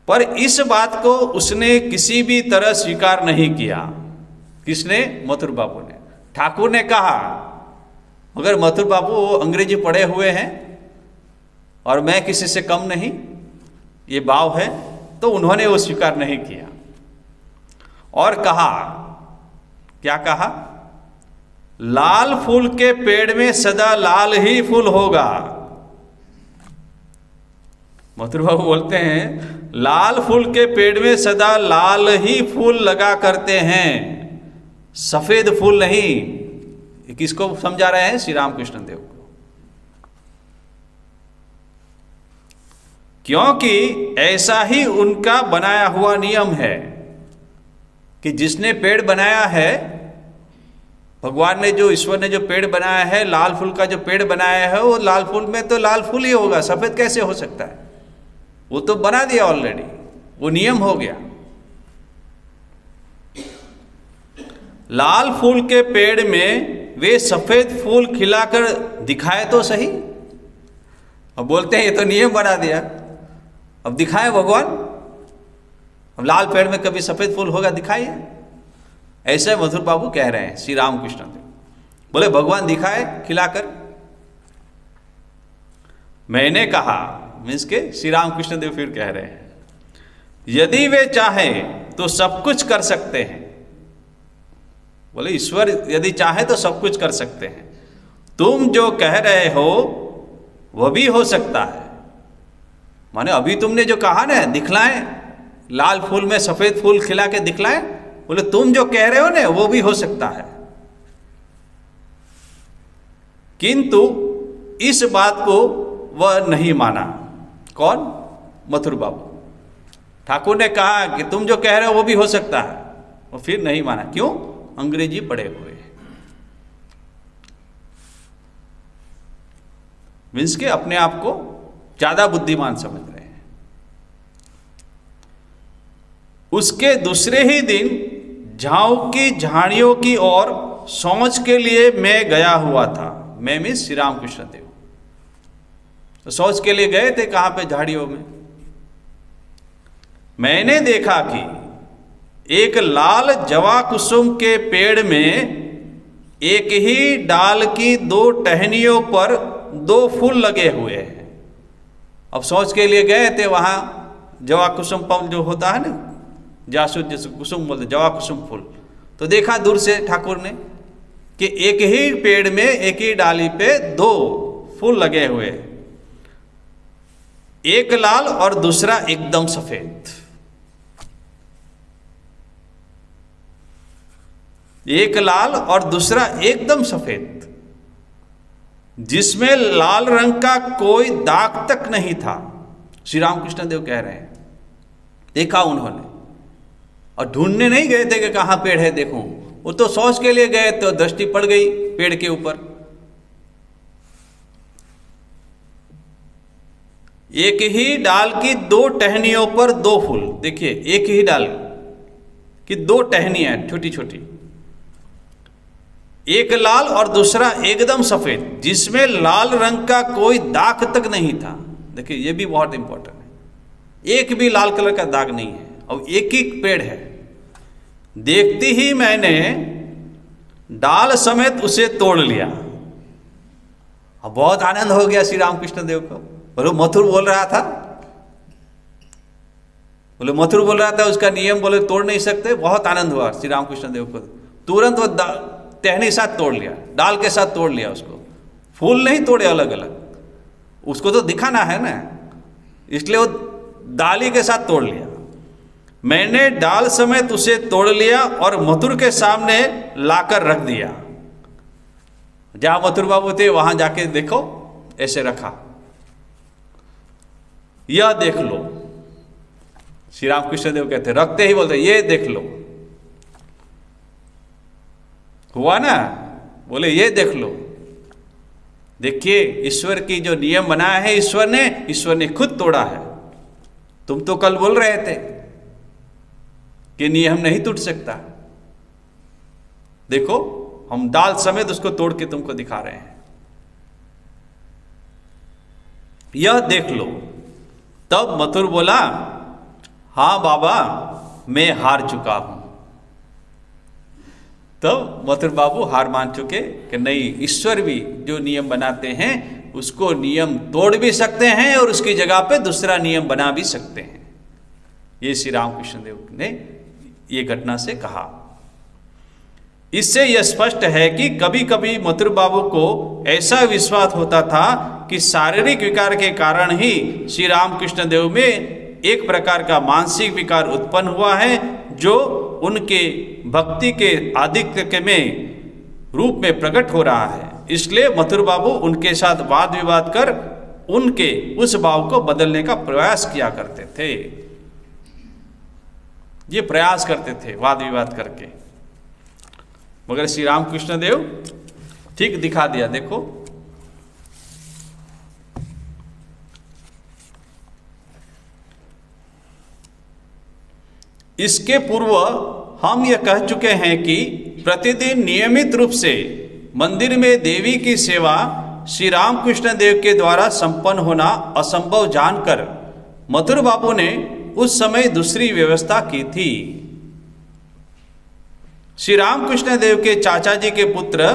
पर इस बात को उसने किसी भी तरह स्वीकार नहीं किया। किसने? मथुर बाबू ने। ठाकुर ने कहा मगर मथुर बाबू अंग्रेजी पढ़े हुए हैं और मैं किसी से कम नहीं, ये भाव है, तो उन्होंने वो स्वीकार नहीं किया और कहा, क्या कहा? लाल फूल के पेड़ में सदा लाल ही फूल होगा। मथुर बाबू बोलते हैं लाल फूल के पेड़ में सदा लाल ही फूल लगा करते हैं, सफेद फूल नहीं। किसको समझा रहे हैं? श्री रामकृष्ण देव को। क्योंकि ऐसा ही उनका बनाया हुआ नियम है कि जिसने पेड़ बनाया है, भगवान ने जो, ईश्वर ने जो पेड़ बनाया है, लाल फूल का जो पेड़ बनाया है, वो लाल फूल में तो लाल फूल ही होगा, सफेद कैसे हो सकता है? वो तो बना दिया ऑलरेडी, वो नियम हो गया। लाल फूल के पेड़ में वे सफेद फूल खिलाकर दिखाए तो सही। अब बोलते हैं ये तो नियम बना दिया, अब दिखाए भगवान, अब लाल पेड़ में कभी सफेद फूल होगा, दिखाइए। ऐसे मथुर बाबू कह रहे हैं श्री रामकृष्ण देव। बोले भगवान दिखाए खिलाकर। मैंने कहा, मीन्स के श्री रामकृष्ण देव फिर कह रहे हैं, यदि वे चाहें तो सब कुछ कर सकते हैं। बोले ईश्वर यदि चाहे तो सब कुछ कर सकते हैं। तुम जो कह रहे हो वह भी हो सकता है। माने अभी तुमने जो कहा ना, दिखलाएं लाल फूल में सफेद फूल खिला के दिखलाएं, बोले तुम जो कह रहे हो ना वो भी हो सकता है। किंतु इस बात को वह नहीं माना। कौन? मथुर बाबू। ठाकुर ने कहा कि तुम जो कह रहे हो वो भी हो सकता है, और फिर नहीं माना। क्यों? अंग्रेजी पढ़े हुए हैं, मीन्स के अपने आप को ज्यादा बुद्धिमान समझ रहे हैं। उसके दूसरे ही दिन झाऊ की झाड़ियों की ओर शौच के लिए मैं गया हुआ था। मैं मीन्स श्री रामकृष्ण देव। तो शौच के लिए गए थे, कहां पे? झाड़ियों में। मैंने देखा कि एक लाल जवा कुसुम के पेड़ में एक ही डाल की दो टहनियों पर दो फूल लगे हुए हैं। अब शौच के लिए गए थे, वहां जवा कुसुम फल जो होता है ना, जासुद जैसे कुसुम बोलते, जवा कुसुम फूल। तो देखा दूर से ठाकुर ने कि एक ही पेड़ में एक ही डाली पे दो फूल लगे हुए, एक लाल और दूसरा एकदम सफेद। एक लाल और दूसरा एकदम सफेद, जिसमें लाल रंग का कोई दाग तक नहीं था। श्री रामकृष्ण देव कह रहे हैं देखा उन्होंने, और ढूंढने नहीं गए थे कि कहां पेड़ है देखूं। वो तो शौच के लिए गए तो दृष्टि पड़ गई पेड़ के ऊपर। एक ही डाल की दो टहनियों पर दो फूल। देखिए, एक ही डाल की दो टहनियां छोटी छोटी, एक लाल और दूसरा एकदम सफेद, जिसमें लाल रंग का कोई दाग तक नहीं था। देखिए, ये भी बहुत इंपॉर्टेंट है, एक भी लाल कलर का दाग नहीं है, और एक ही पेड़ है। देखती ही मैंने डाल समेत उसे तोड़ लिया। अब बहुत आनंद हो गया श्री रामकृष्ण देव को। बोलो मथुर बोल रहा था, बोले मथुर बोल रहा था, उसका नियम बोले तोड़ नहीं सकते। बहुत आनंद हुआ श्री रामकृष्ण देव को। तुरंत वो टहनी साथ तोड़ लिया, डाल के साथ तोड़ लिया उसको। फूल नहीं तोड़े अलग अलग, उसको तो दिखाना है ना, इसलिए वो डाली के साथ तोड़ लिया। मैंने डाल समेत उसे तोड़ लिया और मथुर के सामने लाकर रख दिया। जहां मथुर बाबू थे वहां जाके देखो, ऐसे रखा। यह देख लो, श्री रामकृष्ण देव कहते, रखते ही बोलते ये देख लो। हुआ ना? बोले ये देख लो। देखिए, ईश्वर की जो नियम बनाया है ईश्वर ने खुद तोड़ा है। तुम तो कल बोल रहे थे कि नियम नहीं टूट सकता। देखो, हम डाल समेत उसको तोड़ के तुमको दिखा रहे हैं। यह देख लो। तब मथुर बोला, हाँ बाबा मैं हार चुका हूं। तब मथुर बाबू हार मान चुके कि नहीं, ईश्वर भी जो नियम बनाते हैं उसको नियम तोड़ भी सकते हैं और उसकी जगह पे दूसरा नियम बना भी सकते हैं। ये श्री रामकृष्ण देव ने ये घटना से कहा। इससे यह स्पष्ट है कि कभी कभी मथुर बाबू को ऐसा विश्वास होता था कि शारीरिक विकार के कारण ही श्री रामकृष्ण देव में एक प्रकार का मानसिक विकार उत्पन्न हुआ है, जो उनके भक्ति के आधिक्य में रूप में प्रकट हो रहा है। इसलिए मथुर बाबू उनके साथ वाद विवाद कर उनके उस भाव को बदलने का प्रयास किया करते थे। ये प्रयास करते थे वाद विवाद करके, मगर श्री रामकृष्ण देव ठीक दिखा दिया। देखो इसके पूर्व हम यह कह चुके हैं कि प्रतिदिन नियमित रूप से मंदिर में देवी की सेवा श्री रामकृष्ण देव के द्वारा संपन्न होना असंभव जानकर मथुर बाबू ने उस समय दूसरी व्यवस्था की थी। श्री रामकृष्ण देव के चाचा जी के पुत्र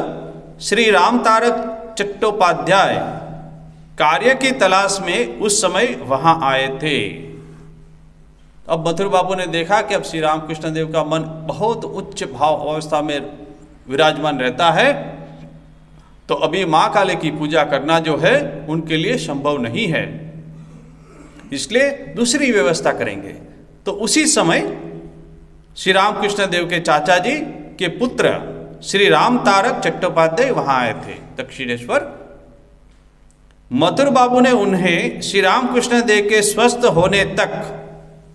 श्री रामतारक चट्टोपाध्याय कार्य की तलाश में उस समय वहां आए थे। अब मथुर बाबू ने देखा कि अब श्री रामकृष्ण देव का मन बहुत उच्च भाव अवस्था में विराजमान रहता है, तो अभी मां काली की पूजा करना जो है उनके लिए संभव नहीं है, इसलिए दूसरी व्यवस्था करेंगे। तो उसी समय श्री रामकृष्ण देव के चाचा जी के पुत्र श्री रामतारक चट्टोपाध्याय वहां आए थे दक्षिणेश्वर। मथुर बाबू ने उन्हें श्री रामकृष्ण देव के स्वस्थ होने तक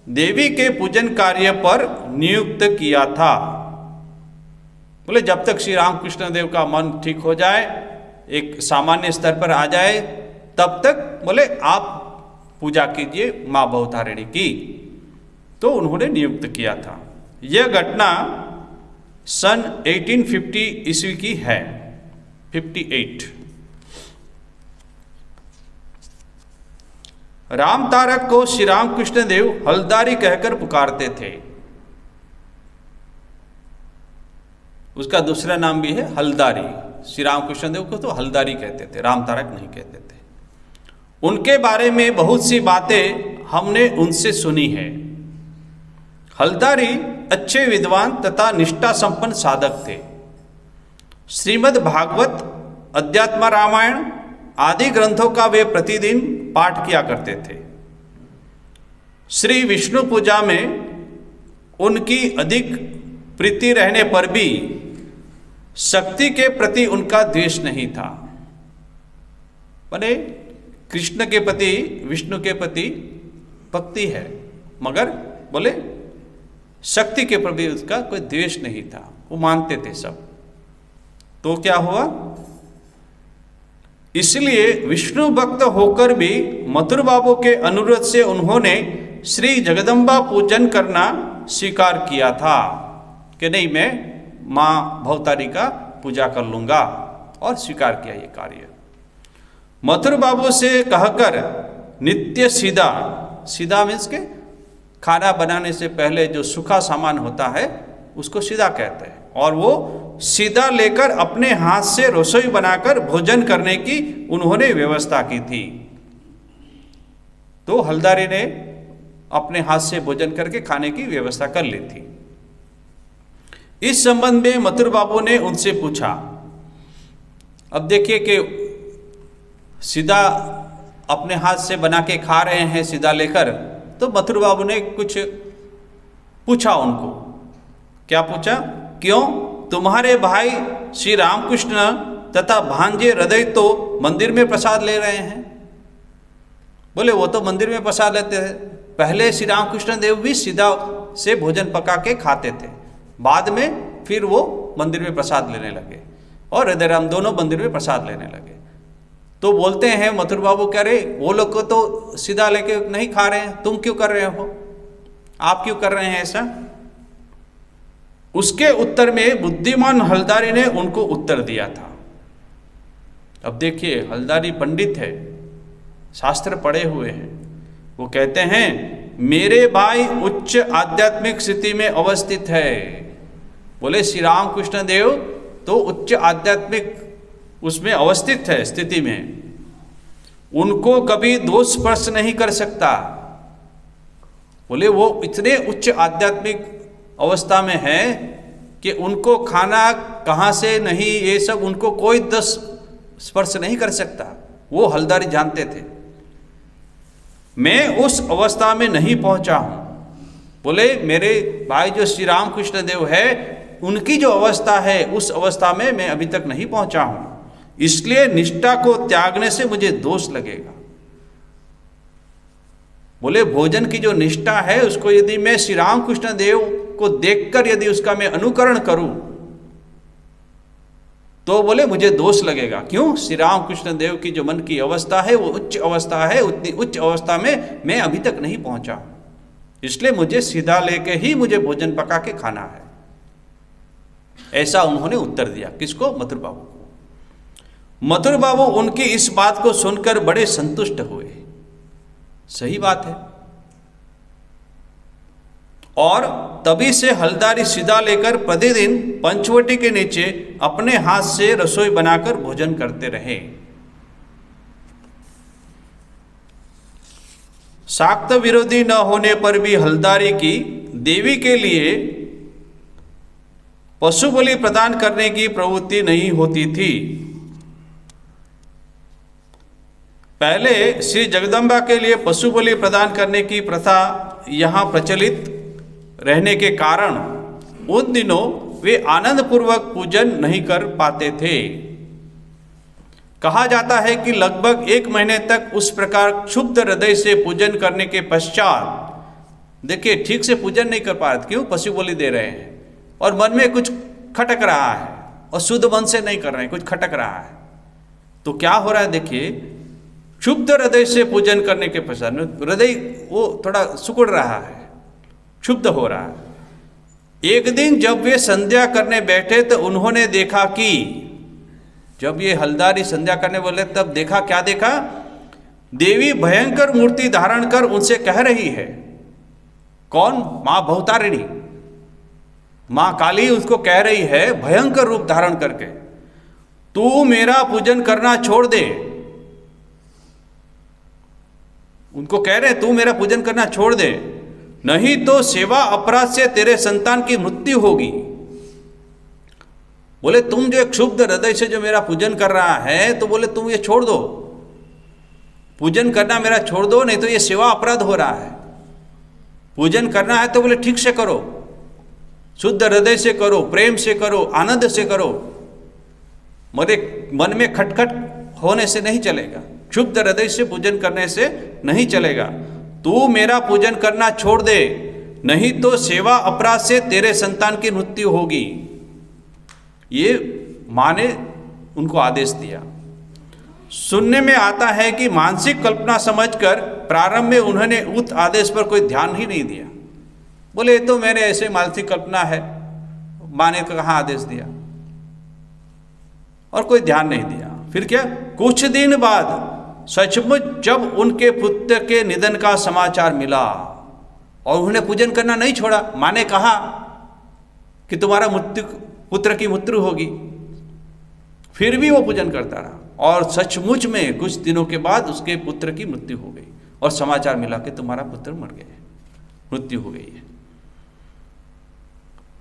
देवी के पूजन कार्य पर नियुक्त किया था। बोले जब तक श्री रामकृष्ण देव का मन ठीक हो जाए, एक सामान्य स्तर पर आ जाए, तब तक बोले आप पूजा कीजिए मां भवतारिणी की। तो उन्होंने नियुक्त किया था। यह घटना सन 1850 ईस्वी की है, 58। रामतारक को श्री रामकृष्ण देव हलदारी कहकर पुकारते थे। उसका दूसरा नाम भी है हलदारी। श्री रामकृष्ण देव को तो हलदारी कहते थे, रामतारक नहीं कहते थे। उनके बारे में बहुत सी बातें हमने उनसे सुनी है। हलदारी अच्छे विद्वान तथा निष्ठा संपन्न साधक थे। श्रीमद् भागवत, अध्यात्म रामायण आदि ग्रंथों का वे प्रतिदिन पाठ किया करते थे। श्री विष्णु पूजा में उनकी अधिक प्रीति रहने पर भी शक्ति के प्रति उनका द्वेष नहीं था। माने कृष्ण के प्रति, विष्णु के प्रति भक्ति है, मगर बोले शक्ति के प्रति उसका कोई द्वेष नहीं था, वो मानते थे सब। तो क्या हुआ, इसलिए विष्णु भक्त होकर भी मथुर बाबू के अनुरोध से उन्होंने श्री जगदम्बा पूजन करना स्वीकार किया था कि नहीं, मैं मां भवतारी का पूजा कर लूंगा, और स्वीकार किया ये कार्य। मथुर बाबू से कहकर नित्य सीधा, सीधा मीन्स के खाना बनाने से पहले जो सूखा सामान होता है उसको सीधा कहते हैं, और वो सीधा लेकर अपने हाथ से रसोई बनाकर भोजन करने की उन्होंने व्यवस्था की थी। तो हलदारी ने अपने हाथ से भोजन करके खाने की व्यवस्था कर ली थी। इस संबंध में मथुर बाबू ने उनसे पूछा। अब देखिए कि सीधा अपने हाथ से बना के खा रहे हैं सीधा लेकर, तो मथुर बाबू ने कुछ पूछा उनको। क्या पूछा, क्यों तुम्हारे भाई श्री रामकृष्ण तथा भांजे हृदय तो मंदिर में प्रसाद ले रहे हैं? बोले वो तो मंदिर में प्रसाद लेते थे, पहले श्री रामकृष्ण देव भी सीधा से भोजन पका के खाते थे, बाद में फिर वो मंदिर में प्रसाद लेने लगे, और हृदय राम दोनों मंदिर में प्रसाद लेने लगे। तो बोलते हैं मथुर बाबू, कह रहे वो लोग को तो सीधा लेके नहीं खा रहे हैं, तुम क्यों कर रहे हो, आप क्यों कर रहे हैं ऐसा? उसके उत्तर में बुद्धिमान हलदारी ने उनको उत्तर दिया था। अब देखिए, हलदारी पंडित है, शास्त्र पढ़े हुए हैं। वो कहते हैं मेरे भाई उच्च आध्यात्मिक स्थिति में अवस्थित है। बोले श्री राम कृष्ण देव तो उच्च आध्यात्मिक उसमें अवस्थित है स्थिति में, उनको कभी दोष स्पर्श नहीं कर सकता। बोले वो इतने उच्च आध्यात्मिक अवस्था में है कि उनको खाना कहाँ से नहीं, ये सब उनको कोई दोष स्पर्श नहीं कर सकता। वो हलदारी जानते थे। मैं उस अवस्था में नहीं पहुंचा हूं। बोले मेरे भाई जो श्री राम कृष्ण देव है, उनकी जो अवस्था है उस अवस्था में मैं अभी तक नहीं पहुंचा हूं, इसलिए निष्ठा को त्यागने से मुझे दोष लगेगा। बोले भोजन की जो निष्ठा है उसको यदि मैं श्री राम कृष्ण देव को देखकर यदि उसका मैं अनुकरण करूं तो बोले मुझे दोष लगेगा। क्यों? श्री राम कृष्ण देव की जो मन की अवस्था है वो उच्च अवस्था है, उतनी उच्च अवस्था में मैं अभी तक नहीं पहुंचा हूं, इसलिए मुझे सीधा लेके ही मुझे भोजन पका के खाना है। ऐसा उन्होंने उत्तर दिया। किसको? मथुर बाबू को। मथुर बाबू उनकी इस बात को सुनकर बड़े संतुष्ट हुए। सही बात है। और तभी से हलदारी सीधा लेकर प्रतिदिन पंचवटी के नीचे अपने हाथ से रसोई बनाकर भोजन करते रहे। शाक्त विरोधी न होने पर भी हलदारी की देवी के लिए पशु बलि प्रदान करने की प्रवृत्ति नहीं होती थी। पहले श्री जगदम्बा के लिए पशु बलि प्रदान करने की प्रथा यहाँ प्रचलित रहने के कारण उन दिनों वे आनंद पूर्वक पूजन नहीं कर पाते थे। कहा जाता है कि लगभग 1 महीने तक उस प्रकार क्षुब्ध हृदय से पूजन करने के पश्चात, देखिए ठीक से पूजन नहीं कर पा रहे। क्यों? पशु बलि दे रहे हैं और मन में कुछ खटक रहा है और शुद्ध मन से नहीं कर रहे हैं, कुछ खटक रहा है। तो क्या हो रहा है? देखिए क्षुब्ध हृदय से पूजन करने के पश्चात हृदय वो थोड़ा सिकुड़ रहा है, क्षुब्ध हो रहा है। एक दिन जब वे संध्या करने बैठे तो उन्होंने देखा कि, जब ये हलदारी संध्या करने बोले तब देखा, क्या देखा? देवी भयंकर मूर्ति धारण कर उनसे कह रही है। कौन? मां भवतारिणी, मां काली उसको कह रही है भयंकर रूप धारण करके, तू मेरा पूजन करना छोड़ दे। उनको कह रहे तू मेरा पूजन करना छोड़ दे, नहीं तो सेवा अपराध से तेरे संतान की मृत्यु होगी। बोले तुम जो एक क्षुब्ध हृदय से जो मेरा पूजन कर रहा है, तो बोले तुम ये छोड़ दो, पूजन करना मेरा छोड़ दो, नहीं तो ये सेवा अपराध हो रहा है। पूजन करना है तो बोले ठीक से करो, शुद्ध हृदय से करो, प्रेम से करो, आनंद से करो, मेरे मन में खटखट होने से नहीं चलेगा, क्षुब्ध हृदय से पूजन करने से नहीं चलेगा। तू मेरा पूजन करना छोड़ दे, नहीं तो सेवा अपराध से तेरे संतान की मृत्यु होगी। ये मां ने उनको आदेश दिया। सुनने में आता है कि मानसिक कल्पना समझकर प्रारंभ में उन्होंने उस आदेश पर कोई ध्यान ही नहीं दिया। बोले ये तो मेरे ऐसे मानसिक कल्पना है, मां ने कहाँ आदेश दिया, और कोई ध्यान नहीं दिया। फिर क्या? कुछ दिन बाद सचमुच जब उनके पुत्र के निधन का समाचार मिला और उन्होंने पूजन करना नहीं छोड़ा, मां ने कहा कि तुम्हारा पुत्र की मृत्यु होगी, फिर भी वो पूजन करता रहा और सचमुच में कुछ दिनों के बाद उसके पुत्र की मृत्यु हो गई और समाचार मिला कि तुम्हारा पुत्र मर गया, मृत्यु हो गई है।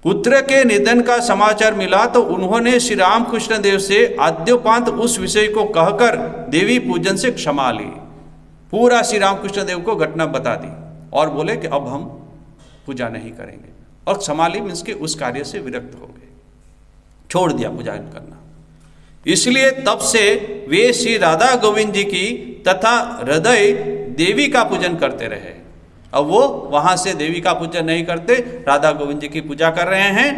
पुत्र के निधन का समाचार मिला तो उन्होंने श्री रामकृष्ण देव से आद्योपांत उस विषय को कहकर देवी पूजन से क्षमा ली। पूरा श्री रामकृष्ण देव को घटना बता दी और बोले कि अब हम पूजा नहीं करेंगे, और क्षमा ली मीन्स के उस कार्य से विरक्त हो गए, छोड़ दिया पूजा करना। इसलिए तब से वे श्री राधा गोविंद जी की तथा हृदय देवी का पूजन करते रहे। अब वो वहां से देवी का पूजन नहीं करते, राधा गोविंद जी की पूजा कर रहे हैं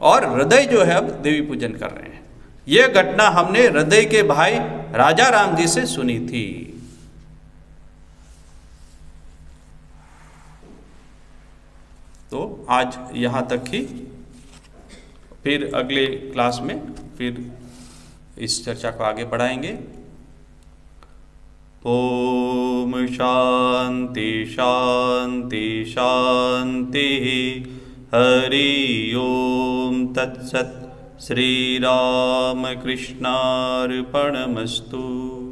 और हृदय जो है अब देवी पूजन कर रहे हैं। यह घटना हमने हृदय के भाई राजा राम जी से सुनी थी। तो आज यहां तक ही, फिर अगले क्लास में फिर इस चर्चा को आगे बढ़ाएंगे। ओम शांति शांति शांति। हरि ओम तत्सत्। श्री राम कृष्णार्पणमस्तु।